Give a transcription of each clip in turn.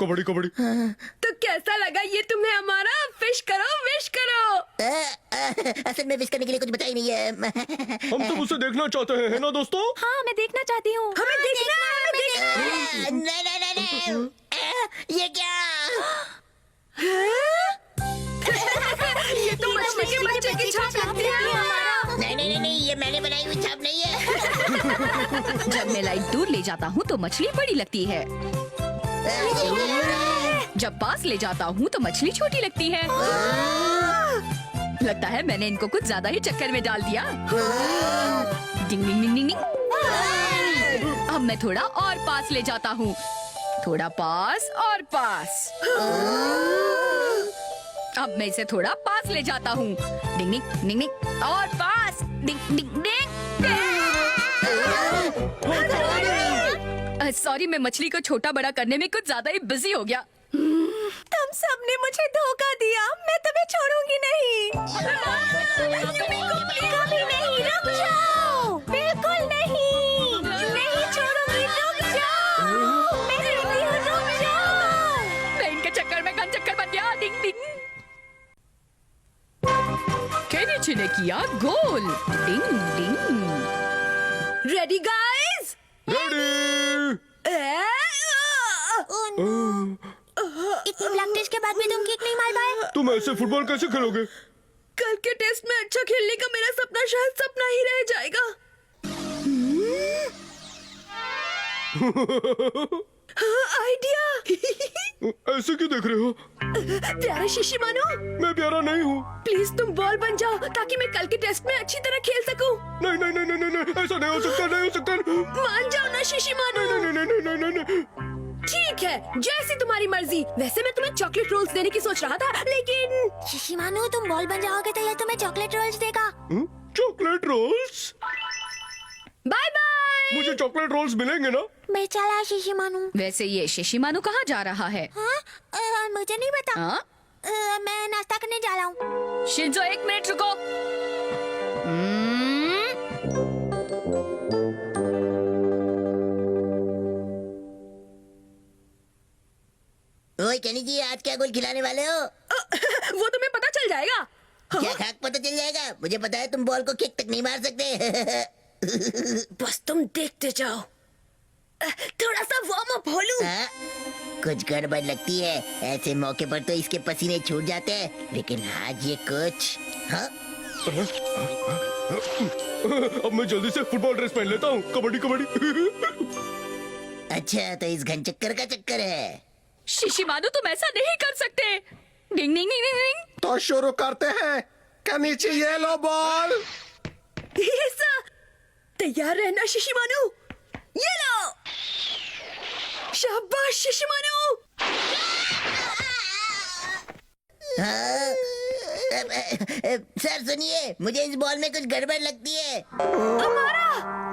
कबड्डी कबड्डी। तो कैसा लगा ये तुम्हें हमारा? विश करो, विश करो। असल में विश करने के लिए कुछ बता ही नहीं है। हम सब उसे देखना चाहते हैं, है ना दोस्तों? हाँ मैं देखना चाहती हूँ। हमें देखना है, हमें देखना है। नहीं नहीं नहीं नहीं। ये क्या? ये तो मछली के बच्चे की छाप लगती है। नहीं नहीं नहीं, ये मैंने बनाई हुई छाप नहीं है। जब मैं लाइट दूर ले जाता हूँ तो मछली बड़ी लगती है, जब पास ले जाता हूँ तो मछली छोटी लगती है। लगता है मैंने इनको कुछ ज्यादा ही चक्कर में डाल दिया। डिंग डिंग डिंग डिंग डिंग। अब मैं थोड़ा और पास ले जाता हूँ, थोड़ा पास और पास। अब मैं इसे थोड़ा पास ले जाता हूँ, डिंग डिंग डिंग डिंग और पास, डिंग डिंग डिंग। सॉरी, मैं मछली को छोटा बड़ा करने में कुछ ज्यादा ही बिजी हो गया। तुम सबने मुझे धोखा दिया, मैं तुम्हें छोड़ूंगी नहीं। कभी नहीं, रुक जाओ। बिल्कुल नहीं, नहीं छोड़ूंगी, रुक जाओ। मैं कहती हूँ रुक जाओ। मैं इनके चक्कर में गन चक्कर बन गया। डिंग डिंग। केनिची ने किया गोल। Ding ding. Ready guys? Ready. इतनी प्रैक्टिस के बाद भी तुम किक नहीं मार पाए? तुम ऐसे फुटबॉल कैसे खेलोगे? कल के टेस्ट में अच्छा खेलने का मेरा सपना शायद सपना ही रह जाएगा। हाँ, आइडिया। ऐसे क्यों देख रहे हो? प्यारे शिशी मानो, मैं प्यारा नहीं हूँ। प्लीज तुम बॉल बन जाओ ताकि मैं कल के टेस्ट में अच्छी तरह खेल सकूं। नहीं नहीं नहीं नहीं नहीं, ऐसा नहीं हो सकता, नहीं हो सकता। मान जाओ ना शिशी मानो। नहीं नहीं नहीं नहीं नहीं नहीं। ठीक है, जैसी तुम्हारी मर्जी। वैसे मैं तुम्हें चॉकलेट रोल्स देने की सोच रहा था, लेकिन शिशिमानु, तुम बॉल बन जाओगे तो ये तुम्हें चॉकलेट रोल्स देगा। Chocolate rolls? Bye bye. मुझे चॉकलेट रोल्स मिलेंगे ना? बेचारा शिशिमानु। वैसे ये शिशिमानु कहाँ जा रहा है? हाँ? मुझे नहीं पता। हाँ? मैं नाश्ता करने जा रहा हूँ। शिंजो, एक मिनट रुको। ओए केनी जी, आज क्या गोल खिलाने वाले हो? वो तुम्हें पता चल जाएगा। क्या खाक पता चल जाएगा? मुझे पता है तुम बॉल को किक तक नहीं मार सकते। बस तुम देखते जाओ। थोड़ा सा वार्म अप हो लूं। हाँ? कुछ गड़बड़ लगती है। ऐसे मौके पर तो इसके पसीने छूट जाते हैं, लेकिन आज ये कुछ। हाँ? अब मैं जल्दी से फुटबॉल ड्रेस पहन लेता हूँ। कबड्डी कबड्डी। अच्छा, तो इस घन चक्कर का चक्कर है। शिशिमानु, तुम ऐसा नहीं कर सकते। डिंग डिंग डिंग डिंग। तो शुरू करते हैं। कनीची, ये लो बॉल। ऐसा तैयार रहना शिशिमानु। ये लो। शाबाश शिशिमानु। हाँ? सर सुनिए, मुझे इस बॉल में कुछ गड़बड़ लगती है।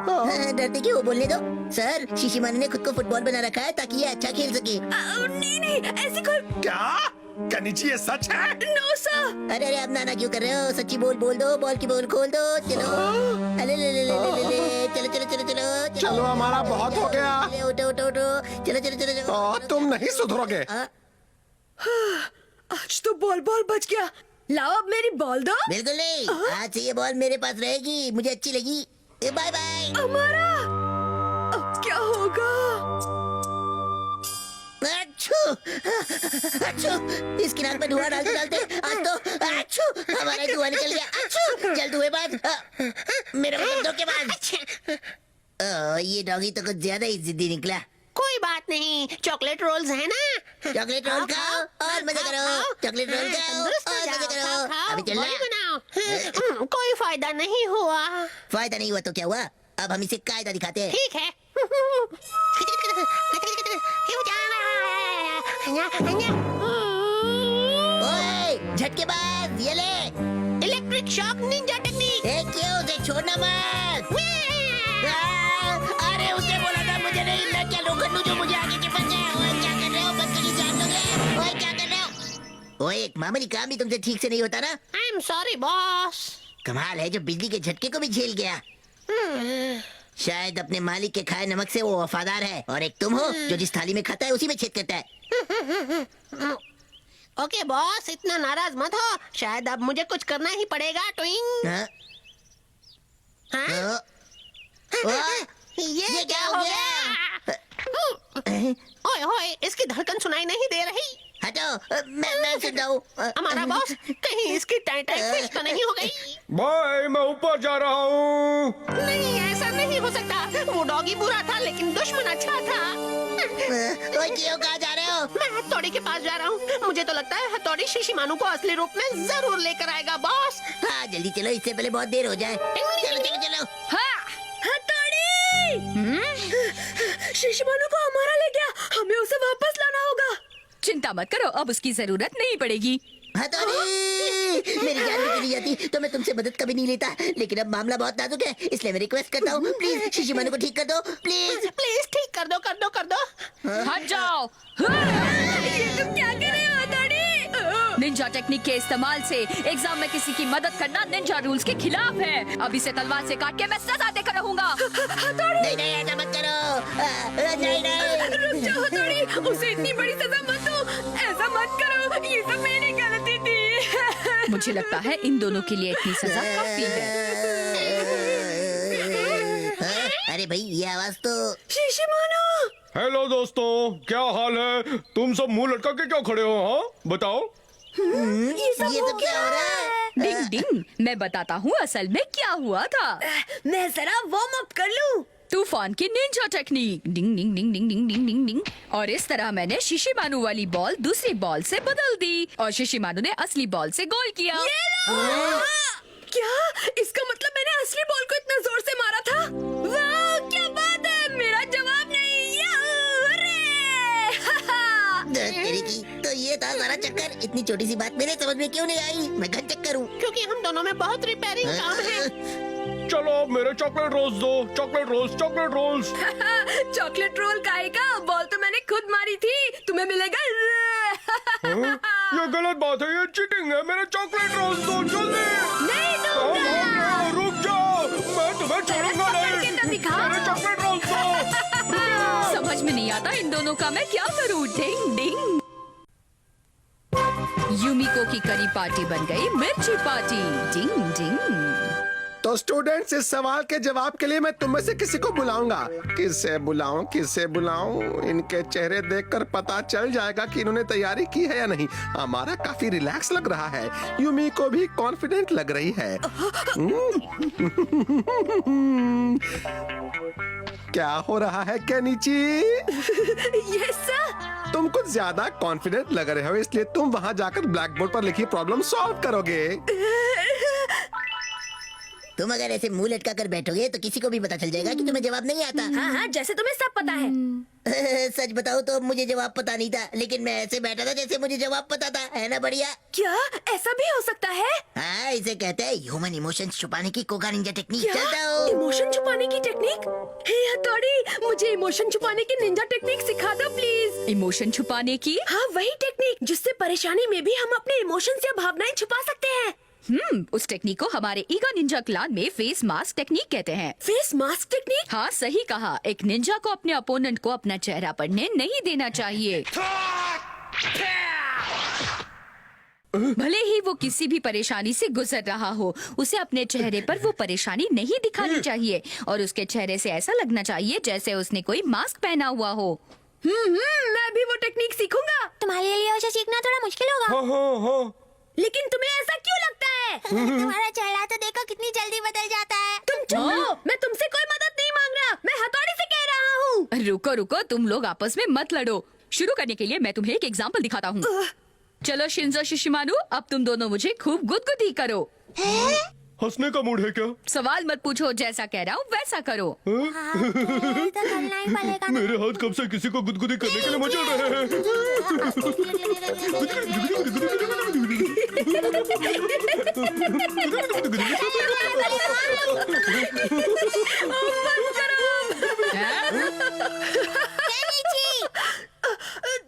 हाँ, डरते क्यों? बोलने दो। सर, शिशिमानु ने खुद को फुटबॉल बना रखा है ताकि ये अच्छा खेल सके। नहीं नहीं, ऐसी कोई। क्या कनीची, ये सच है? No sir. अरे अरे, आप नाना क्यों कर रहे हो? सच्ची बोल बोल दो, बॉल की बोल खोल दो। चलो, अरे ले ले ले ले ले ले, चलो चलो चलो चलो चलो, हमारा बहुत हो गया। उठो उठो उठो, चलो चलो चलो चलो। तुम नहीं सुधरोगे। आज तो बॉल बॉल बच गया। लाओ अब मेरी बॉल दो। बिल्कुल नहीं, आज से ये बॉल मेरे पास रहेगी। मुझे अच्छी लगी। Bye bye. हमारा अब क्या होगा? अच्छू, अच्छू, इस किनार पे धुआं डालते डालते आज तो अच्छू, हमारा धुआं निकल गया। अच्छू, चल धुएंबाज। मेरा मतलब धोखेबाज। ये डॉगी तो कुछ ज्यादा ही जिद्दी निकला। कोई बात नहीं, चॉकलेट रोल्स है ना। चॉकलेट रोल खाओ और मजा करो। चॉकलेट रोल खाओ तंदुरुस्त हो और मजा जाओ, करो। खाओ, खाओ, अभी चलना। बॉल बनाओ। कोई फायदा नहीं हुआ। फायदा नहीं हुआ तो क्या हुआ? अब हम इसे कायदा दिखाते हैं। ठीक है। ओए, झटकेबाज, ये ले। Electric shock Ninja technique. क्यों उसे छोड़ना मत। अरे उसे बोला था मुझे नहीं। मैं क्या लोखंडू जो मुझे आगे के फंसे। ओए क्या कर रहे हो? बदतमीजी जान लोगे। ओए क्या कर रहे हो? ओए, एक मामूली काम भी तुमसे ठीक से नहीं होता ना। I am sorry boss. कमाल है, जो बिजली के झटके को भी झेल गया। शायद अपने मालिक के खाए नमक से वो वफादार है, और एक तुम हो जो जिस थाली में खाता है उसी में छेद करता है। ओके बॉस, इतना नाराज मत हो, शायद अब मुझे कुछ करना ही पड़ेगा। ट्विंग। हाँ? हाँ? ये क्या हो गया? ओए होए, इसकी धड़कन सुनाई नहीं दे रही। हटो, मैं सुन रहा हूँ। हमारा बॉस, कहीं इसकी टाइट फिश तो नहीं हो गई? बाय, मैं ऊपर जा रहा हूँ। नहीं, ऐसा नहीं हो सकता। वो डॉगी बुरा था लेकिन दुश्मन अच्छा था। ओए क्यों, कहाँ जा रहे हो? मैं हथौड़ी के पास जा रहा हूँ। मुझे तो लगता है हथौड़ी शिशिमानु को असली रूप में जरूर लेकर आएगा बॉस। हाँ जल्दी चलो, इससे पहले बहुत देर हो जाए। चलो चलो चलो। हाँ। हथौड़ी! शिशिमानु को हमारा ले गया, हमें उसे वापस लाना होगा। चिंता मत करो, अब उसकी जरूरत नहीं पड़ेगी। हथौड़ी, मेरी जान भी चली जाती तो मैं तुमसे मदद कभी नहीं लेता, लेकिन अब मामला बहुत नाजुक है, इसलिए मैं रिक्वेस्ट करता हूँ, प्लीज शिशिमानु को ठीक कर दो, प्लीज। प्लीज ठीक कर दो, कर दो, कर दो। हट जाओ। ये तुम क्या कर रहे हो हथौड़ी? निंजा टेक्निक के इस्तेमाल से एग्जाम में किसी की मदद करना निंजा रूल्स के खिलाफ है। अब इसे तलवार से काट के मैं सजा देकर रहूंगा। नहीं नहीं, ऐसा मत करो। नहीं नहीं, रुक जाओ हथौड़ी, उसे इतनी बड़ी सजा मत दो, ऐसा मत करो, ये सब मेरी गलती थी। मुझे लगता है इन दोनों के लिए इतनी सजा काफी है। अरे भाई, ये आवाज तो शिशिमानु! हेलो दोस्तों, क्या हाल है? तुम सब मुंह लटका के क्या खड़े हो? हाँ बताओ। ये सब ये हो तो क्या हो रहा है? डिंग डिंग, मैं बताता हूँ असल में क्या हुआ था। मैं जरा वार्म अप कर लूं। तूफान की निंजा टेक्निक, डिंग डिंग डिंग डिंग डिंग डिंग डिंग डिंग। और इस तरह मैंने शिशिमानु वाली बॉल दूसरी बॉल से बदल दी और शिशिमानु ने असली बॉल से गोल किया। क्या इसका मतलब मैंने असली बॉल को इतना जोर से मारा था? वाह, क्या बात है! मेरा जवाब नहीं। तेरी की, तो ये था सारा चक्कर। इतनी छोटी सी बात मेरे समझ में क्यों नहीं आई? मैं घन चक्कर हूँ। क्योंकि हम दोनों में बहुत रिपेयरिंग काम है। चलो मेरे चॉकलेट रोल्स दो, chocolate rolls, chocolate rolls. Chocolate roll खाएगा? बॉल तो मैंने खुद मारी थी, तुम्हें मिलेगा। ये गलत बात है, ये चीटिंग है। मेरे चॉकलेट रोल्स दो जल्दी। नहीं दूंगा। रुक जाओ, मैं तुम्हें छोड़ूंगा नहीं। तो दिखा। मेरे चॉकलेट रोल्स दो। समझ में नहीं आता इन दोनों का मैं क्या करूँ। डिंग डिंग। यूमिको की करी पार्टी बन गई मिर्ची पार्टी। डिंग डिंग। तो स्टूडेंट्स, इस सवाल के जवाब के लिए मैं तुम में से किसी को बुलाऊंगा। किसे बुलाऊं, किसे बुलाऊं? इनके चेहरे देखकर पता चल जाएगा कि इन्होंने तैयारी की है या नहीं। हमारा काफी रिलैक्स लग रहा है, यूमी को भी कॉन्फिडेंट लग रही है। क्या हो रहा है केनिची? Yes sir. तुम कुछ ज्यादा कॉन्फिडेंट लग रहे हो, इसलिए तुम वहां जाकर ब्लैक बोर्ड पर लिखी प्रॉब्लम सॉल्व करोगे। तुम अगर ऐसे मुंह लटका कर बैठोगे तो किसी को भी पता चल जाएगा कि तुम्हें जवाब नहीं आता। हाँ हाँ, जैसे तुम्हें सब पता है। सच बताओ तो मुझे जवाब पता नहीं था, लेकिन मैं ऐसे बैठा था जैसे मुझे जवाब पता था। है ना बढ़िया? क्या ऐसा भी हो सकता है? हाँ, इसे कहते हैं ह्यूमन इमोशंस छुपाने की कोगा निंजा टेक्निक। क्या? चलता हो। इमोशन छुपाने की टेक्निक? हे हथौड़ी, मुझे इमोशन छुपाने की निंजा टेक्निक सिखा दो प्लीज। इमोशन छुपाने की? हाँ, वही टेक्निक जिससे परेशानी में भी हम अपने इमोशंस या भावनाएं छुपा सकते हैं। उस टेक्निक को हमारे ईगा निंजा क्लान में फेस मास्क टेक्निक कहते हैं। Face mask technique? हाँ सही कहा। एक निंजा को अपने अपोनेंट को अपना चेहरा पढ़ने नहीं देना चाहिए। भले ही वो किसी भी परेशानी से गुजर रहा हो, उसे अपने चेहरे पर वो परेशानी नहीं दिखानी चाहिए और उसके चेहरे से ऐसा लगना चाहिए जैसे उसने कोई मास्क पहना हुआ हो। मैं भी वो टेक्निक सीखूंगा। तुम्हारे लिए उसे सीखना थोड़ा मुश्किल होगा। हाँ हाँ हाँ। लेकिन तुम्हें ऐसा क्यों लगता है? तुम्हारा चेहरा तो देखो कितनी जल्दी बदल जाता है। तुम चुप रहो, मैं तुमसे कोई मदद नहीं मांग रहा, मैं हथौड़ी से कह रहा हूँ। रुको रुको, तुम लोग आपस में मत लड़ो। शुरू करने के लिए मैं तुम्हें एक एग्जाम्पल दिखाता हूँ। चलो शिंजो शिशिमानु, अब तुम दोनों मुझे खूब गुदगुदी करो। हंसने का मूड है क्या? सवाल मत पूछो, जैसा कह रहा हूँ वैसा करो। तो करना ही पड़ेगा ना। मेरे हाथ कब से किसी को गुदगुदी करने के लिए मचल रहे हैं।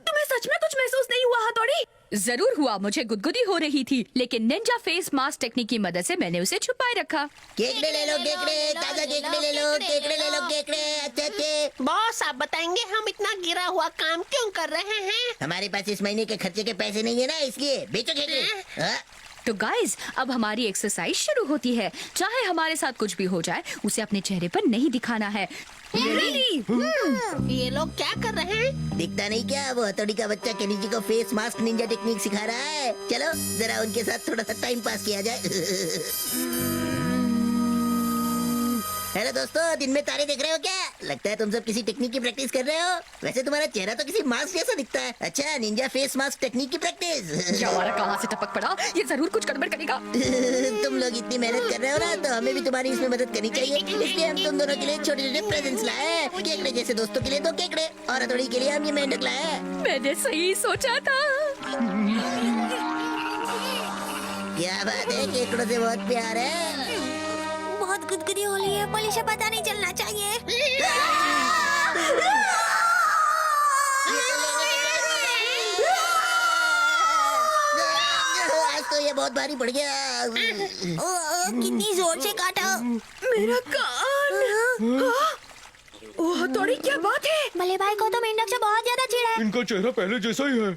तुम्हें सच में कुछ महसूस नहीं हुआ हथौड़ी? जरूर हुआ, मुझे गुदगुदी हो रही थी, लेकिन निंजा फेस मास्क टेक्निक की मदद से मैंने उसे छुपाए रखा। केकड़े ले लो, केकड़े, ताजा केकड़े ले लो, केकड़े ले लो, केकड़े, अच्छे अच्छे। बॉस आप बताएंगे हम इतना गिरा हुआ काम क्यों कर रहे हैं? हमारे पास इस महीने के खर्चे के पैसे नहीं है ना, इसलिए बेचो केकड़े। हाँ? तो गाइज, अब हमारी एक्सरसाइज शुरू होती है। चाहे हमारे साथ कुछ भी हो जाए, उसे अपने चेहरे पर नहीं दिखाना है। ये लोग क्या कर रहे हैं? दिखता नहीं क्या, वो हथौड़ी का बच्चा केनिजी को फेस मास्क निंजा टेक्निक सिखा रहा है। चलो जरा उनके साथ थोड़ा सा टाइम पास किया जाए। हेलो दोस्तों, दिन में तारे देख रहे हो क्या? लगता है तुम सब किसी टेक्निक की प्रैक्टिस कर रहे हो। वैसे तुम्हारा चेहरा तो किसी मास्क जैसा दिखता है। अच्छा, निंजा फेस मास्क टेक्निक की प्रैक्टिस। ये हमारा कहाँ से टपक पड़ा? ये जरूर कुछ गड़बड़ करेगा। तुम लोग इतनी मेहनत कर रहे हो ना, तो हमें भी तुम्हारी इसमें मदद करनी चाहिए। इसलिए हम तुम दोनों के लिए छोटे छोटे प्रेजेंट्स लाए हैं। केकड़े जैसे दोस्तों के लिए 2 केकड़े, और हथौड़ी के लिए हम ये मेंढक लाए हैं। मैंने सही सोचा था। क्या बात है, केकड़ों से बहुत प्यार है। बहुत गुदगुदी हो रही है, पुलिस से पता नहीं चलना चाहिए। आज तो ये बहुत भारी पड़ गया। कितनी जोर से काटा। मेरा कान। ओह हथौड़ी, क्या बात है? भले भाई को तो मेंढक से बहुत ज्यादा चिढ़ है। इनका चेहरा पहले जैसा ही है।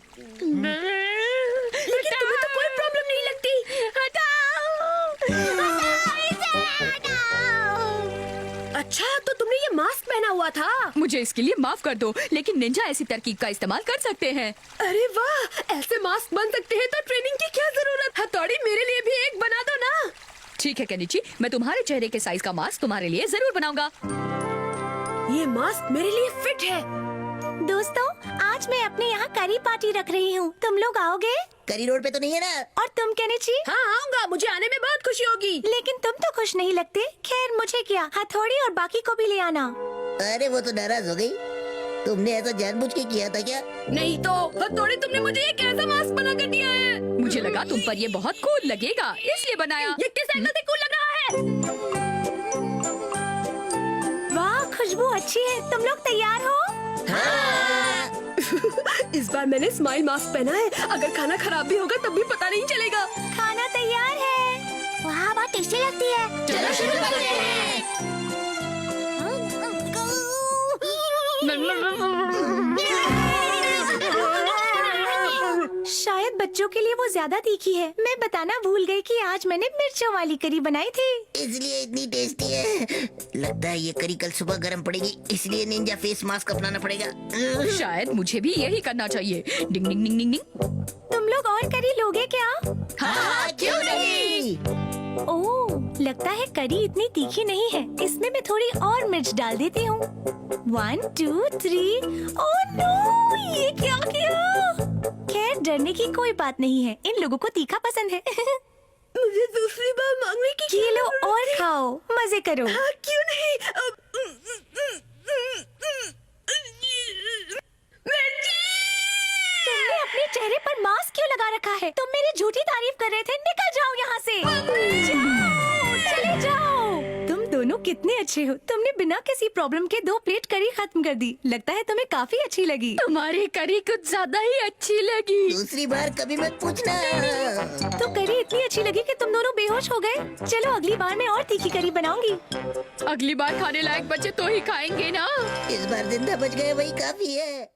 लेकिन तुम्हें तो कोई प्रॉब्लम नहीं लगती। अच्छा, तो तुमने ये मास्क पहना हुआ था? मुझे इसके लिए माफ कर दो, लेकिन निंजा ऐसी तरकीब का इस्तेमाल कर सकते हैं। अरे वाह, ऐसे मास्क बन सकते हैं तो ट्रेनिंग की क्या जरूरत? हथौड़ी, मेरे लिए भी एक बना दो ना। ठीक है केनिची, मैं तुम्हारे चेहरे के साइज का मास्क तुम्हारे लिए जरूर बनाऊंगा। ये मास्क मेरे लिए फिट है। दोस्तों, आज मैं अपने यहाँ करी पार्टी रख रही हूँ। तुम लोग आओगे? करी रोड पे तो नहीं है ना? और तुम केनिची? हाँ आऊंगा, मुझे आने में बहुत खुशी होगी। लेकिन तुम तो खुश नहीं लगते। खैर, मुझे क्या, हथौड़ी और बाकी को भी ले आना। अरे वो तो नाराज हो गई। तुमने ऐसा जानबूझ के किया था क्या? नहीं तो हथौड़ी, तुमने मुझे ये कैसा मास्क बना कर दिया है? मुझे लगा तुम पर ये बहुत कूल लगेगा, इसलिए बनाया। ये किस एंगल से कूल लग रहा है? वाह, खुशबू अच्छी है। तुम लोग तैयार हो? इस बार मैंने स्माइल मास्क पहना है। अगर खाना खराब भी होगा तब भी पता नहीं चलेगा। खाना तैयार है। वाह, बहुत टेस्टी लगती है। चलो शुरू करते हैं। शायद बच्चों के लिए वो ज्यादा तीखी है। मैं बताना भूल गई कि आज मैंने मिर्चों वाली करी बनाई थी। इसलिए इतनी टेस्टी है। लगता है ये करी कल सुबह गर्म पड़ेगी, इसलिए निंजा फेस मास्क अपनाना पड़ेगा। शायद मुझे भी यही करना चाहिए। डिंग डिंग डिंग डिंग डिंग। तुम लोग और करी लोगे क्या? हाँ, क्यों नहीं? ओह, लगता है करी इतनी तीखी नहीं है। इसमें मैं थोड़ी और मिर्च डाल देती हूँ। 1 2 3। ओह नो, ये क्या किया? खैर, डरने की कोई बात नहीं है। इन लोगों को तीखा पसंद है। मुझे दूसरी बार मांगने की ये लो और खाओ, मजे करो। हाँ, क्यों नहीं? तुमने अपने चेहरे पर मास्क क्यों लगा रखा है? तुम मेरी झूठी तारीफ कर रहे थे। निकल जाओ यहाँ से। जाओ, चले जाओ। तुम दोनों कितने अच्छे हो। तुमने बिना किसी प्रॉब्लम के 2 प्लेट करी खत्म कर दी। लगता है तुम्हें काफी अच्छी लगी। तुम्हारी करी कुछ ज्यादा ही अच्छी लगी। दूसरी बार कभी मत पूछना। तो करी इतनी अच्छी लगी कि तुम दोनों बेहोश हो गए। चलो अगली बार मैं और तीखी करी बनाऊंगी। अगली बार खाने लायक बचे तो ही खाएंगे ना। इस बार जिंदा बच गए, वही काफी है।